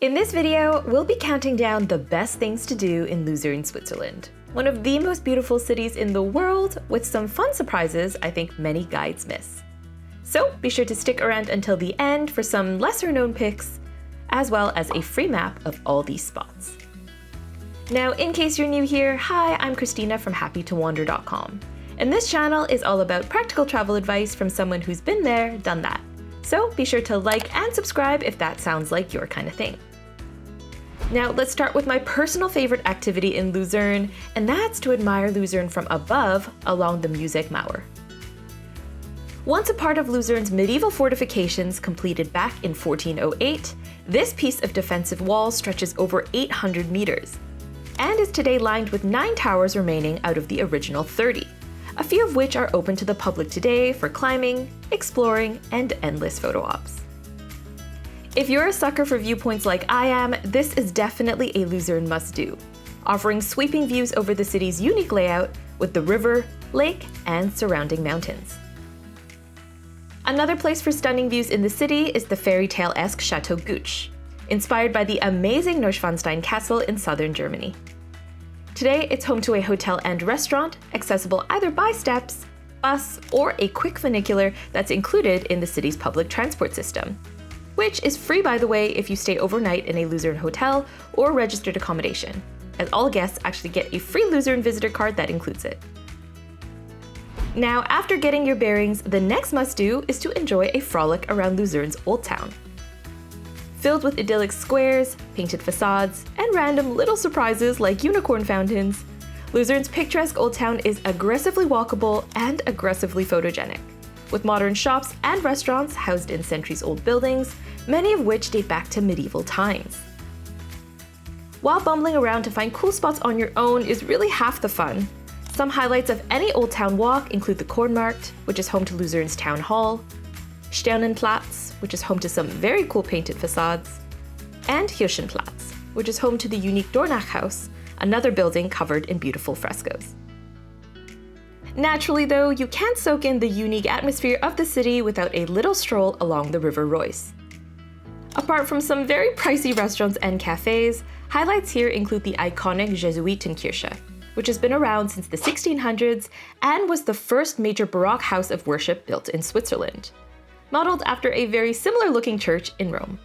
In this video, we'll be counting down the best things to do in Lucerne, Switzerland. One of the most beautiful cities in the world, with some fun surprises I think many guides miss. So be sure to stick around until the end for some lesser known picks, as well as a free map of all these spots. Now, in case you're new here, hi, I'm Christina from happytowander.com. And this channel is all about practical travel advice from someone who's been there, done that. So be sure to like and subscribe if that sounds like your kind of thing. Now let's start with my personal favorite activity in Lucerne, and that's to admire Lucerne from above along the Music Mauer. Once a part of Lucerne's medieval fortifications completed back in 1408, this piece of defensive wall stretches over 800 meters, and is today lined with 9 towers remaining out of the original 30, a few of which are open to the public today for climbing, exploring, and endless photo ops. If you're a sucker for viewpoints like I am, this is definitely a Lucerne must-do, offering sweeping views over the city's unique layout with the river, lake, and surrounding mountains. Another place for stunning views in the city is the fairy tale-esque Chateau Guch, inspired by the amazing Neuschwanstein Castle in southern Germany. Today, it's home to a hotel and restaurant, accessible either by steps, bus, or a quick funicular that's included in the city's public transport system, which is free, by the way, if you stay overnight in a Lucerne hotel or registered accommodation, as all guests actually get a free Lucerne visitor card that includes it. Now, after getting your bearings, the next must-do is to enjoy a frolic around Lucerne's Old Town. Filled with idyllic squares, painted facades, and random little surprises like unicorn fountains, Lucerne's picturesque Old Town is aggressively walkable and aggressively photogenic, with modern shops and restaurants housed in centuries-old buildings, many of which date back to medieval times. While bumbling around to find cool spots on your own is really half the fun, some highlights of any Old Town walk include the Kornmarkt, which is home to Lucerne's Town Hall, Sternenplatz, which is home to some very cool painted facades, and Hirschenplatz, which is home to the unique Dornach House, another building covered in beautiful frescoes. Naturally, though, you can't soak in the unique atmosphere of the city without a little stroll along the River Reuss. Apart from some very pricey restaurants and cafes, highlights here include the iconic Jesuitenkirche, which has been around since the 1600s and was the first major Baroque house of worship built in Switzerland, modeled after a very similar-looking church in Rome.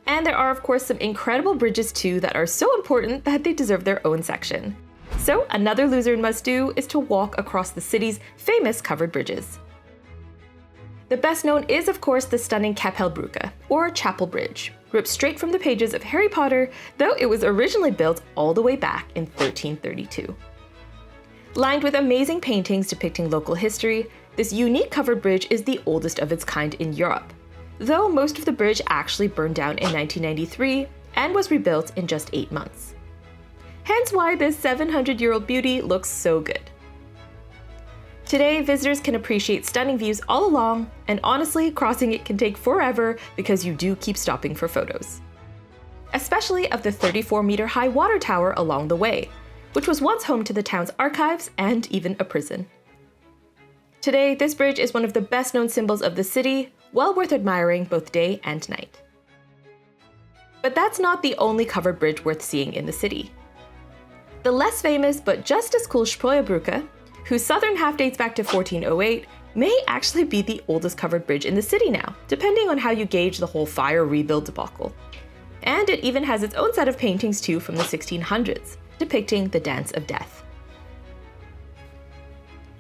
And there are, of course, some incredible bridges too that are so important that they deserve their own section. So another Lucerne must-do is to walk across the city's famous covered bridges. The best known is, of course, the stunning Kapellbrücke, or Chapel Bridge, ripped straight from the pages of Harry Potter, though it was originally built all the way back in 1332. Lined with amazing paintings depicting local history, this unique covered bridge is the oldest of its kind in Europe, though most of the bridge actually burned down in 1993 and was rebuilt in just 8 months. Hence why this 700-year-old beauty looks so good. Today, visitors can appreciate stunning views all along, and honestly, crossing it can take forever because you do keep stopping for photos. Especially of the 34-meter-high water tower along the way, which was once home to the town's archives and even a prison. Today, this bridge is one of the best-known symbols of the city, well worth admiring both day and night. But that's not the only covered bridge worth seeing in the city. The less famous but just as cool Spreuerbrücke, whose southern half dates back to 1408, may actually be the oldest covered bridge in the city now, depending on how you gauge the whole fire rebuild debacle. And it even has its own set of paintings too from the 1600s, depicting the Dance of Death.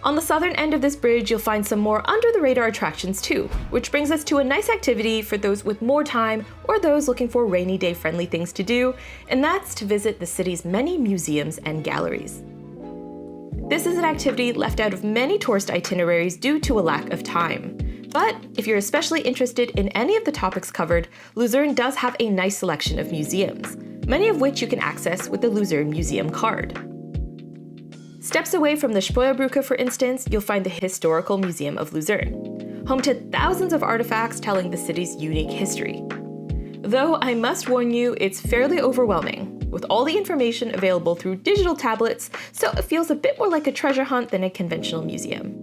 On the southern end of this bridge, you'll find some more under-the-radar attractions too, which brings us to a nice activity for those with more time or those looking for rainy day friendly things to do, and that's to visit the city's many museums and galleries. This is an activity left out of many tourist itineraries due to a lack of time. But if you're especially interested in any of the topics covered, Lucerne does have a nice selection of museums, many of which you can access with the Lucerne Museum card. Steps away from the Spreuerbrücke, for instance, you'll find the Historical Museum of Lucerne, home to thousands of artifacts telling the city's unique history. Though I must warn you, it's fairly overwhelming, with all the information available through digital tablets, so it feels a bit more like a treasure hunt than a conventional museum.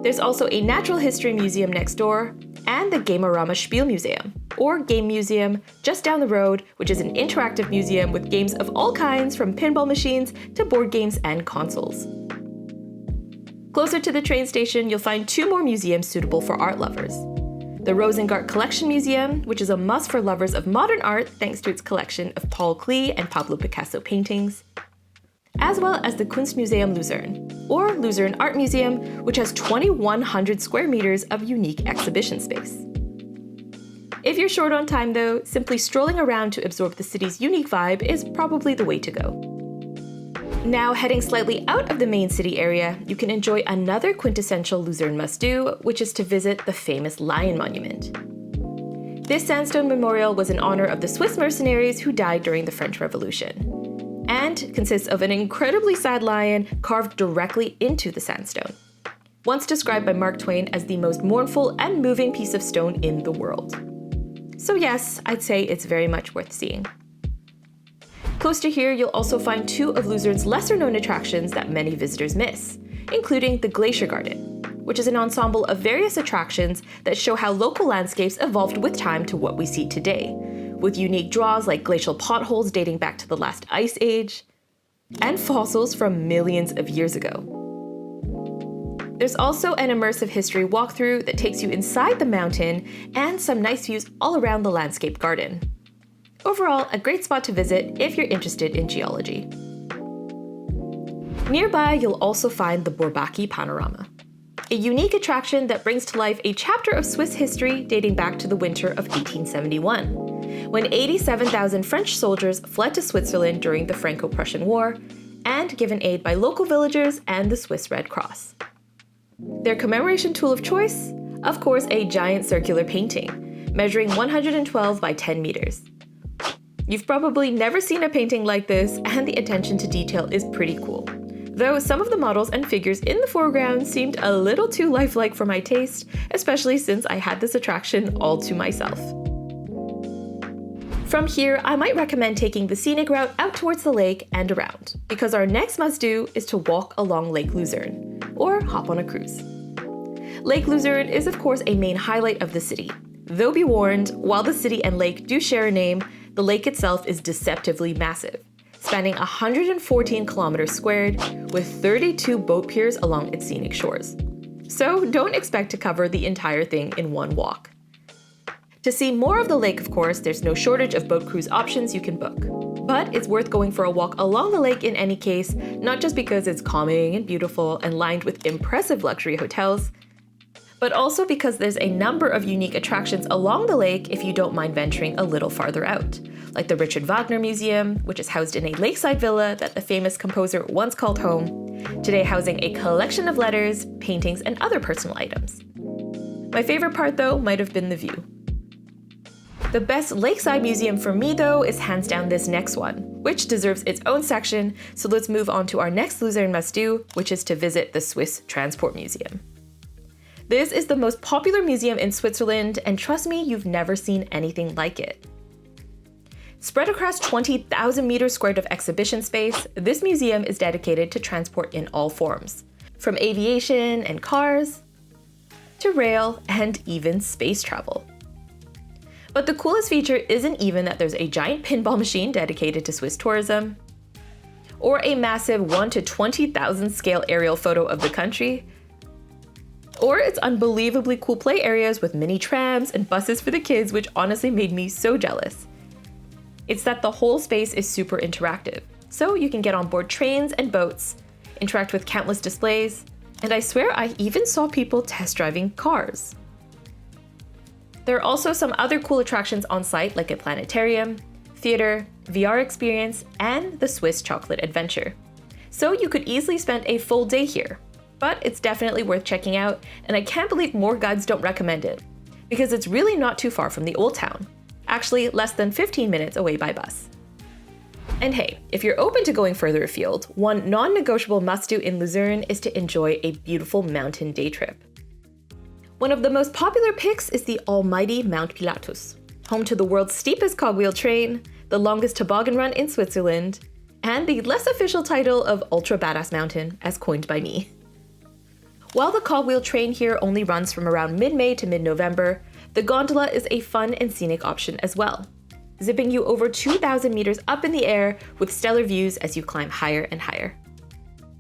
There's also a natural history museum next door, and the Gamerama Spielmuseum, or Game Museum, just down the road, which is an interactive museum with games of all kinds from pinball machines to board games and consoles. Closer to the train station, you'll find 2 more museums suitable for art lovers. The Rosengart Collection Museum, which is a must for lovers of modern art thanks to its collection of Paul Klee and Pablo Picasso paintings, as well as the Kunstmuseum Lucerne, or Lucerne Art Museum, which has 2,100 square meters of unique exhibition space. If you're short on time though, simply strolling around to absorb the city's unique vibe is probably the way to go. Now, heading slightly out of the main city area, you can enjoy another quintessential Lucerne must-do, which is to visit the famous Lion Monument. This sandstone memorial was in honor of the Swiss mercenaries who died during the French Revolution, and consists of an incredibly sad lion carved directly into the sandstone, once described by Mark Twain as the most mournful and moving piece of stone in the world. So yes, I'd say it's very much worth seeing. Close to here, you'll also find 2 of Lucerne's lesser-known attractions that many visitors miss, including the Glacier Garden, which is an ensemble of various attractions that show how local landscapes evolved with time to what we see today, with unique draws like glacial potholes dating back to the last ice age, and fossils from millions of years ago. There's also an immersive history walkthrough that takes you inside the mountain and some nice views all around the landscape garden. Overall, a great spot to visit if you're interested in geology. Nearby, you'll also find the Bourbaki Panorama, a unique attraction that brings to life a chapter of Swiss history dating back to the winter of 1871, when 87,000 French soldiers fled to Switzerland during the Franco-Prussian War and given aid by local villagers and the Swiss Red Cross. Their commemoration tool of choice? Of course, a giant circular painting, measuring 112 by 10 meters. You've probably never seen a painting like this, and the attention to detail is pretty cool. Though some of the models and figures in the foreground seemed a little too lifelike for my taste, especially since I had this attraction all to myself. From here, I might recommend taking the scenic route out towards the lake and around, because our next must-do is to walk along Lake Lucerne, or hop on a cruise. Lake Lucerne is of course a main highlight of the city, though be warned, while the city and lake do share a name, the lake itself is deceptively massive, spanning 114 kilometers squared, with 32 boat piers along its scenic shores. So don't expect to cover the entire thing in one walk. To see more of the lake, of course, there's no shortage of boat cruise options you can book. But it's worth going for a walk along the lake in any case, not just because it's calming and beautiful and lined with impressive luxury hotels, but also because there's a number of unique attractions along the lake if you don't mind venturing a little farther out, like the Richard Wagner Museum, which is housed in a lakeside villa that the famous composer once called home, today housing a collection of letters, paintings, and other personal items. My favorite part, though, might have been the view. The best lakeside museum for me, though, is hands down this next one, which deserves its own section, so let's move on to our next Lucerne must-do, which is to visit the Swiss Transport Museum. This is the most popular museum in Switzerland, and trust me, you've never seen anything like it. Spread across 20,000 meters squared of exhibition space, this museum is dedicated to transport in all forms, from aviation and cars, to rail, and even space travel. But the coolest feature isn't even that there's a giant pinball machine dedicated to Swiss tourism, or a massive 1 to 20,000 scale aerial photo of the country, or its unbelievably cool play areas with mini trams and buses for the kids, which honestly made me so jealous. It's that the whole space is super interactive, so you can get on board trains and boats, interact with countless displays, and I swear I even saw people test driving cars. There are also some other cool attractions on site like a planetarium, theater, VR experience, and the Swiss Chocolate Adventure. So you could easily spend a full day here. But it's definitely worth checking out, and I can't believe more guides don't recommend it, because it's really not too far from the Old Town, actually less than 15 minutes away by bus. And hey, if you're open to going further afield, one non-negotiable must-do in Lucerne is to enjoy a beautiful mountain day trip. One of the most popular picks is the almighty Mount Pilatus, home to the world's steepest cogwheel train, the longest toboggan run in Switzerland, and the less official title of Ultra Badass Mountain, as coined by me. While the cogwheel train here only runs from around mid-May to mid-November, The gondola is a fun and scenic option as well, zipping you over 2,000 meters up in the air with stellar views as you climb higher and higher.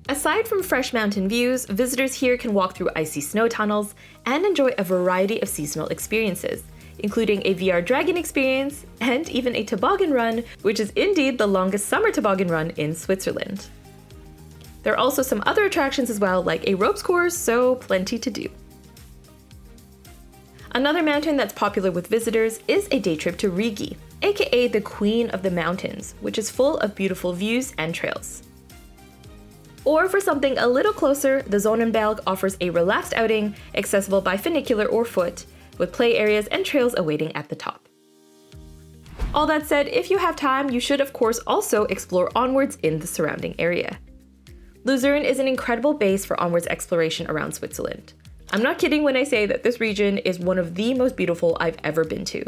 Aside from fresh mountain views, visitors here can walk through icy snow tunnels and enjoy a variety of seasonal experiences, including a VR dragon experience and even a toboggan run, which is indeed the longest summer toboggan run in Switzerland. There are also some other attractions as well, like a ropes course, so plenty to do. Another mountain that's popular with visitors is a day trip to Rigi, aka the Queen of the Mountains, which is full of beautiful views and trails. Or for something a little closer, the Sonnenberg offers a relaxed outing, accessible by funicular or foot, with play areas and trails awaiting at the top. All that said, if you have time, you should of course also explore onwards in the surrounding area. Lucerne is an incredible base for onwards exploration around Switzerland. I'm not kidding when I say that this region is one of the most beautiful I've ever been to.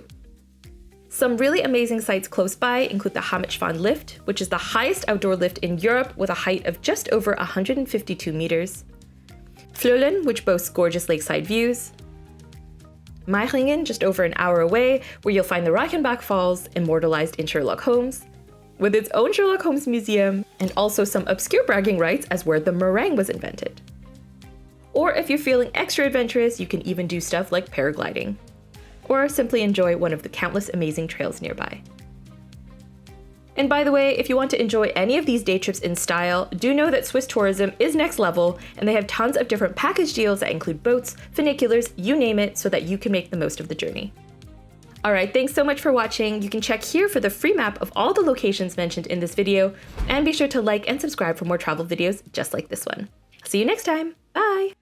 Some really amazing sites close by include the Hammerschwan lift, which is the highest outdoor lift in Europe with a height of just over 152 meters, Flölen, which boasts gorgeous lakeside views, Meichingen, just over an hour away, where you'll find the Reichenbach Falls, immortalized in Sherlock Holmes, with its own Sherlock Holmes museum, and also some obscure bragging rights as where the meringue was invented. Or if you're feeling extra adventurous, you can even do stuff like paragliding, or simply enjoy one of the countless amazing trails nearby. And by the way, if you want to enjoy any of these day trips in style, do know that Swiss tourism is next level, and they have tons of different package deals that include boats, funiculars, you name it, so that you can make the most of the journey. Alright, thanks so much for watching. You can check here for the free map of all the locations mentioned in this video, and be sure to like and subscribe for more travel videos just like this one. See you next time. Bye!